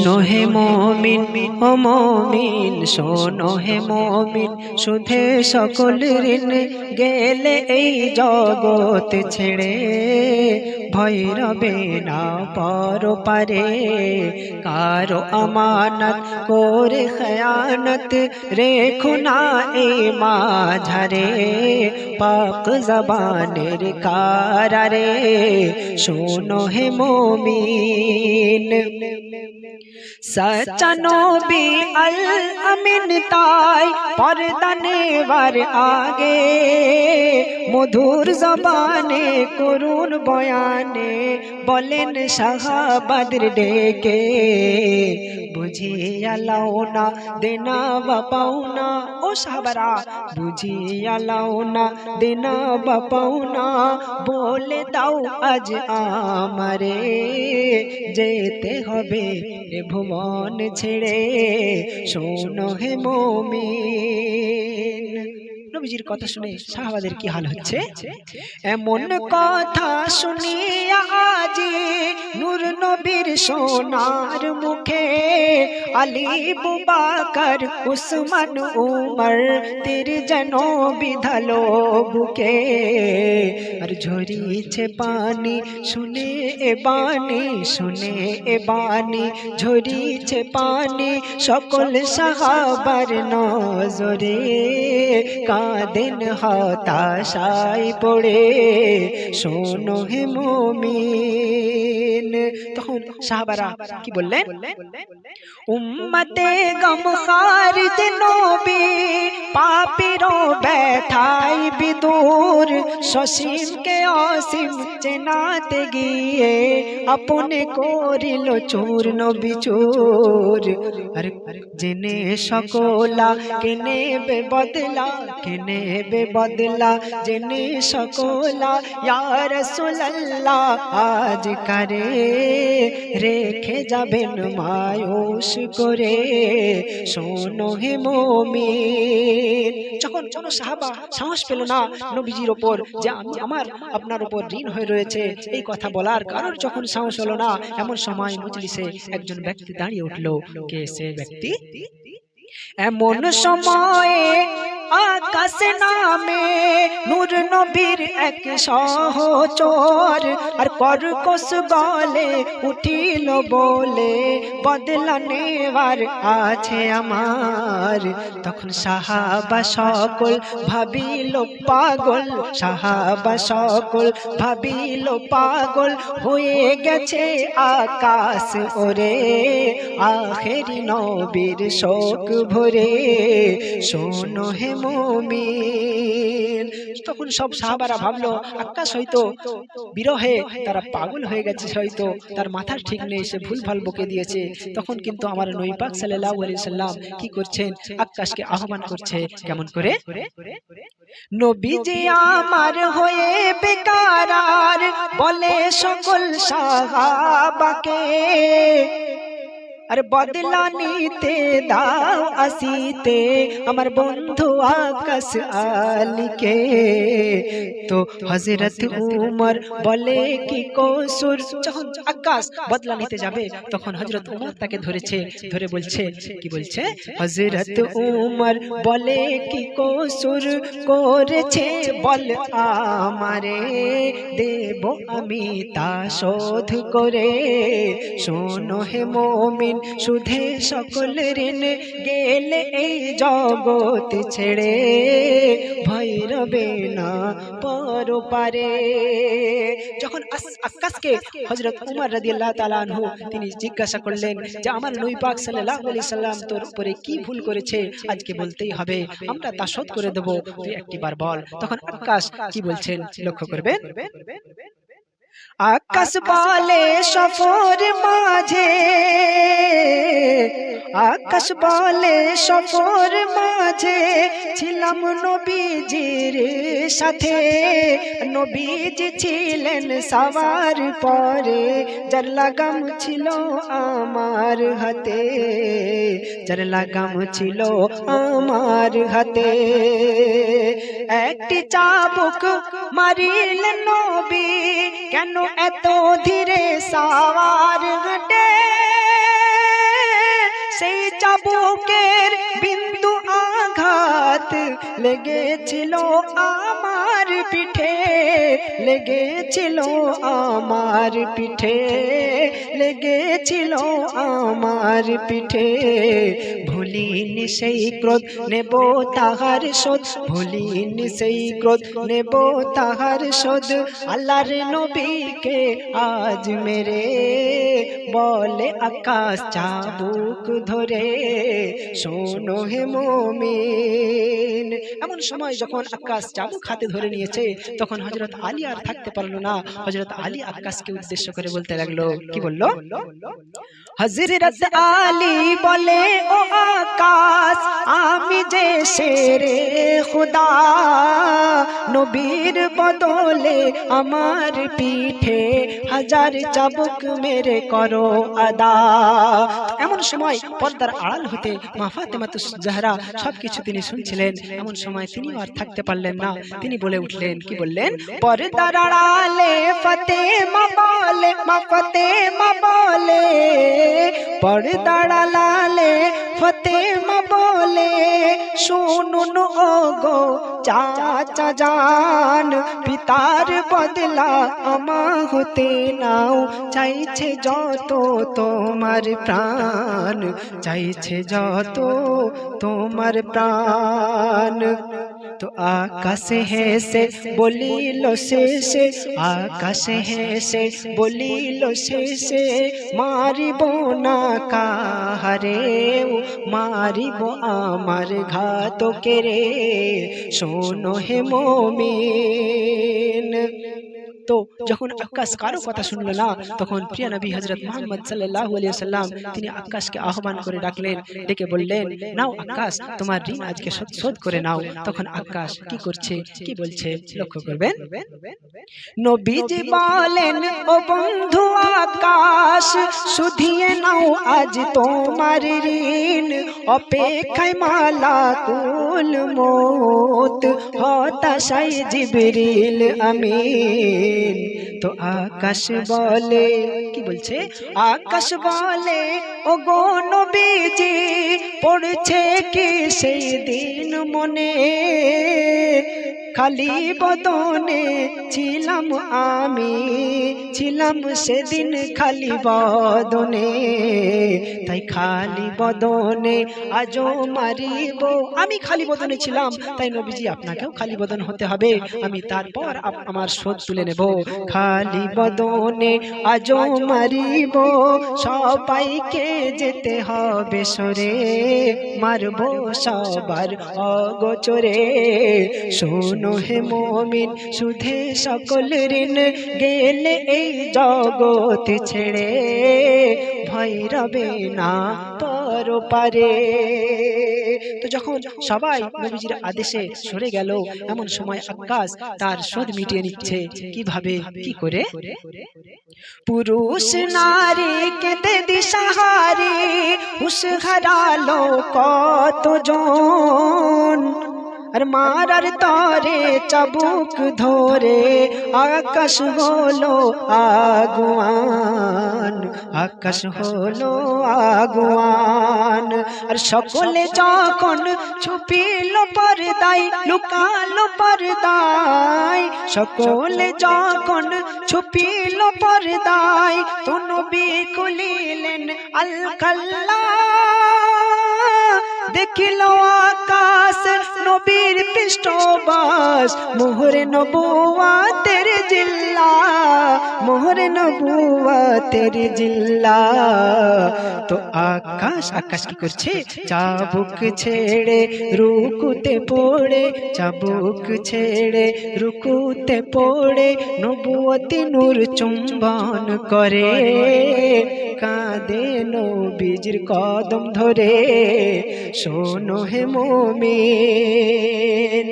শোনো হে মমিন ও মমিন, শোনো হে মমিন, শুধে সকল ঋণ গেলে এই জগৎ ছেড়ে, ভয় রবে না পরপারে। কারো আমানত করে খেয়ানত রেখো না এই মাঝারে, পাক জবানের কারারে। শোনো হে মমিন, সচ্চা নবী আল আমিন তাই পর্দা নেবার আগে, মধুর জবানে করুণ বয়ানে বলেন শাহাবাদের ডেকে। বুঝিয়া লাও না দেনা বা পাওনা, ও সাহাবারা বুঝিয়া লাও না দেনা বা পাওনা, বলে দাও আজ আমারে, যেতে হবে এ ভুবন ছেড়ে। শোনো হে মুমিন। নবীজির কথা শুনে সাহাবাদের কি হাল হচ্ছে? এমন কথা শুনিয়া আজি নূর নবীর সোনার মুখে, আলী আবু বকর উসমান উমর তীর যেন বিধালো বুকে। আর ঝরিছে পানি শুনে এ বাণী, শুনে এ বাণী ঝরিছে পানি সকল সাহাবার নজরে, কাঁদেন হতাশায় পড়ে। শোনো হে মুমিন। তখন সাহাবারা কি বললেন? উম্মতে গমখার যে নবী, পাপীর ব্যথায় বিদূর, সসীমকে অসীম চেনাতে গিয়ে আপনে করিল চোর নবী চোর। আরে জেনে সকলা কেনে বে বদলা, কেনে বে বদলা জেনে সকলা, ইয়া রাসূলুল্লাহ আজ করে রেখে যাবেন মায়ুস করে। শোনো হে মুমিন। যখন কোন সাহাবা সাহস পেল না নবীজির উপর যে আমার আপনার উপর ঋণ হয়ে রয়েছে এই কথা বলার, কারণ যখন সাহস হলো না, এমন সময় মজলিসে একজন ব্যক্তি দাঁড়িয়ে উঠলো। কে সে ব্যক্তি? এমন সময়ে আকাশ নামে নূর নবীর এক সহচর, আর কর্কশ গলে উঠিল বলে বদলা নেওয়ার আছে আমার। তখন সাহাবা সকল ভাবিল পাগল, সাহাবা সকল ভাবিল পাগল, হয়ে গেছে আকাশ ওরে আখেরি নবীর শোক ভরে। শোনো হে মুমিন। তখন সব সাহাবারা ভাবলো আকাশ হয়তো বিরহে তারা পাগল হয়ে গেছে, হয়তো তার মাথার ঠিক নেই, সে ভুলভাল বকে দিয়েছে। তখন কিন্তু আমার নবী পাক সাল্লাল্লাহু আলাইহি সাল্লাম কি করছেন? আকাশকে আহ্বান করছে। কেমন করে? নবীজি আমার হয়ে বেকারার বলে সকল সাহাবাকে, আর বদলা নিতে দাও আসিতে আমার বন্ধু আকাশ আলীকে। তো হযরত উমর বলে কি কসুর, যখন আকাশ বদলা নিতে যাবে তখন হযরত উমর তাকে ধরেছে, ধরে বলছে, কি বলছে? হযরত উমর বলে কি কসুর করেছে বল আমারে, দেব আমি তা শোধ করে। শোনো হে মুমিন, শুধে সকল ঋণ গেলে এই জগৎ ছেড়ে, ভয় রবে না পরপারে। যখন আকাশকে হযরত উমর রাদিয়াল্লাহু তাআলা আনহু তিনি জিজ্ঞাসা করলেন যে আমার নবী পাক সাল্লাল্লাহু আলাইহি সাল্লাম তোর উপরে কি ভুল করেছে, আজকে বলতেই হবে, আমরা তা শোধ করে দেব, তুই একটিবার বল। তখন আকাশ কি বলছেন লক্ষ্য করবেন। আকাশ বলে সফর মাঝে, আকাশ বলে সফর মাঝে ছিলাম নবীজির সাথে, নবীজি ছিলেন সওয়ার পরে, যার লাগাম ছিল আমার হাতে, যার লাগাম ছিল আমার হাতে। একটি চাবুক মারিলেন নবী, কেন এত ধীরে সাওয়ার হাঁটে, সেই চাবুকের বিন্দু আঘাত লেগেছিল আমার পিঠে, লেগেছিল আমার পিঠে, লেগেছিল আমার পিঠে। ভুলিনি সেই ক্রোধ, নেব তাহার শোধ, ভুলিনি সেই ক্রোধ, নেব তাহার শোধ। আল্লাহর নবীকে আজ মেরে বলে আকাশ চাবুক ধরে, শোনো হে মুমিন। এমন সময় যখন আকাশ চাবুক হাতে ধরে নিয়েছে, তখন হযরত আলী আর থাকতে পারলো না। হযরত আলী আকাশকে উদ্দেশ্য করে বলতে লাগলো, কি বলল? হযরত আলী বলে, ও আকাশ, আমি যে শেরে খুদা, নবীর বদলে আমার পিঠে হাজার চাবুক মেরে করো আদা। এমন সময় পর্দার আড়াল হতে মা ফাতেমাতুজ জাহরা সবকিছু তিনি শুনছিলেন। এমন সময় তিনি আর থাকতে পারলেন না, তিনি বলে উঠলেন, কি বললেন? পর্দার আড়ালে ফাতেমা বলে, মা ফাতেমা বলে, পর্দার আড়ালে ফাতেমা বলে, শুনুন ও গো চাচা জান, পিতার বদলা আমা হতে নাও, চাইছে যত তোমার প্রাণ, চাইছে যত তোমার প্রাণ। তো আকাশে হেসে বলিল শেষে, আকাশে হেসে বলিল শেষে, মারিব না কাহারে, মারিব আমার ঘাতকে রে, শোনো হে মুমিন। তো যখন আকাশ কারো কথা শুনলো না, তখন প্রিয় নবী হযরত মুহাম্মদ সাল্লাল্লাহু আলাইহি ওয়াসাল্লাম তিনি আকাশকে আহ্বান করে ডাকলেন, ডেকে বললেন, নাও আকাশ, তোমার ঋণ আজকে শোধ করে নাও। তখন আকাশ কি করছে, কি বলছে, লক্ষ্য করবেন। নবীজি বলেন, ও বন্ধু আকাশ, শুধিয়ে নাও আজ তোমার ঋণ, অপেক্ষায় মালাকুল মউত, হতাশায় জিবরিল আমিন। তো আকাশ বলে, কি বলছে? আকাশ বলে, ও গো নবীজি, পড়ছে কি সেই দিন মনে, খালি বদনে ছিলাম আমি, ছিলাম সেদিন খালি বদনে, তাই খালি বদনে আজও মারিব। আমি খালি বদনে ছিলাম, তাই নবীজি আপনাকেও খালি বদন হতে হবে, আমি তারপর আমার শোধ তুলে নেব। খালি বদনে আজও মারিব, সবাইকে যেতে হবে সরে, মারব সবার অগোচরে, শোনো হে মুমিন, সুধে সকল ঋণ গেলে এই জগৎ ছেড়ে, ভয় রবে না পরপারে। তো যখন সবাই নবীজির আদেশে সরে গেল, এমন সময় আকাশ তার শোধ মিটিয়ে নিচ্ছে। কিভাবে, কি করে? পুরুষ নারী কেঁদে দিশাহারি, হুশ হারালো কতজন, আর মারার তরে চাবুক ধরে আকাশ হলো আগুয়ান, আকাশ হলো আগুয়ান। আর সকলে যখন ছুপিল পর্দায়, লুকালো পর্দায়, সকলে যখন ছুপিল পর্দায়, তো নবী খুলিলেন আল কাল্লা, দেখিল আকাশ নবীর পৃষ্ঠবাস, মোহরে নবুওয়াতের জিল্লা, মোহরে নবুওয়াতের জিল্লা। তো আকাশ কি করছে? চাবুক ছেড়ে রুকুতে পড়ে, চাবুক ছেড়ে রুকুতে পড়ে, নবুয়তি নূর চুম্বন করে, কাঁদে নবীজির কদম ধরে, শোনো হে মুমিন।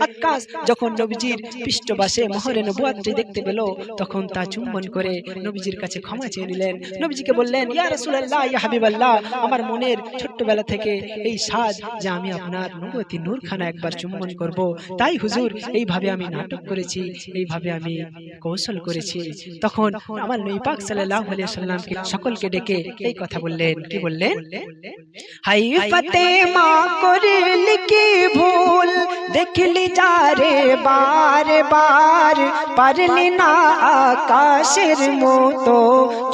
আকাশ যখন নবীজির পৃষ্ঠবাসে মোহরে নবুয়াতটি দেখতে পেল, তখন তা চুম্বন করে নবীজির কাছে ক্ষমা চেয়ে নিলেন। নবীজিকে বললেন, ইয়া রাসূলুল্লাহ, ইয়া হাবিবাল্লাহ, আমার মনের ছোট্টবেলা থেকে এই সাজ যে আমি আপনার নবুয়তি নূরখানা একবার চুম্বন করব, তাই হুজুর এইভাবে আমি নাটক করেছি, এইভাবে আমি কৌশল করেছি। তখন আমার নবী পাক সাল্লাল্লাহু আলাইহি ওয়াসাল্লামকে সকলকে ডেকে এই কথা বললেন। বললেন, কি বললেন? হাই ফতে মা করলি কি ভুল, দেখলি যারে বারে বার, পারলি না আকাশের মতো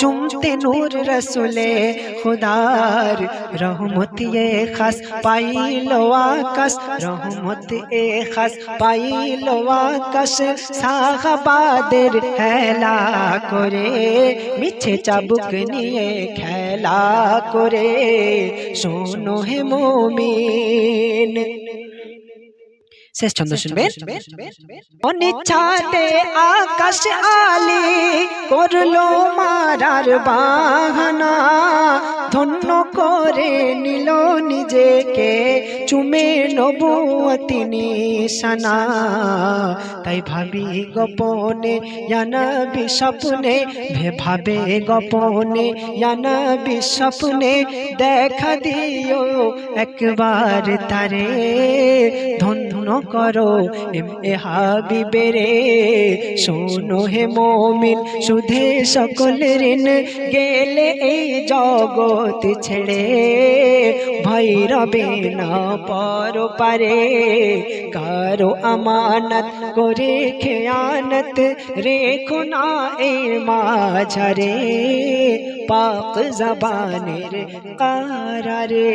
চুমতে নূর রসুলে খুদার। রহমত এ খাস পাইল আকাশ, রহমত এ খাস পাইল আকাশ, সাহাবাদের হেলা করে মিছে চাবুক নিয়ে খেলা করে। শোনো হে মুমিন, শেষ ছন্দ শুনবেন। অনিচ্ছাতে আকাশ আলী করলো মারার বাহানা, ধন্য করে নিল নিজেকে চুমে নবুয়তি নিশানা। তাই ভাবি গোপনে ইয়া নবী স্বপ্নে, ভাবে গোপনে ইয়া নবী স্বপ্নে, দেখা দিও একবার তারে, ধন্য করো এ হাবিবেরে। শোনো হে মুমিন, সুধে সকল ঋণ গেলে এই জগৎ ছেড়ে, ভয় রবে না পরপারে। কারো আমানত করে খেয়ানত রেখো না এই মাঝারে, পাক জবানের কারারে।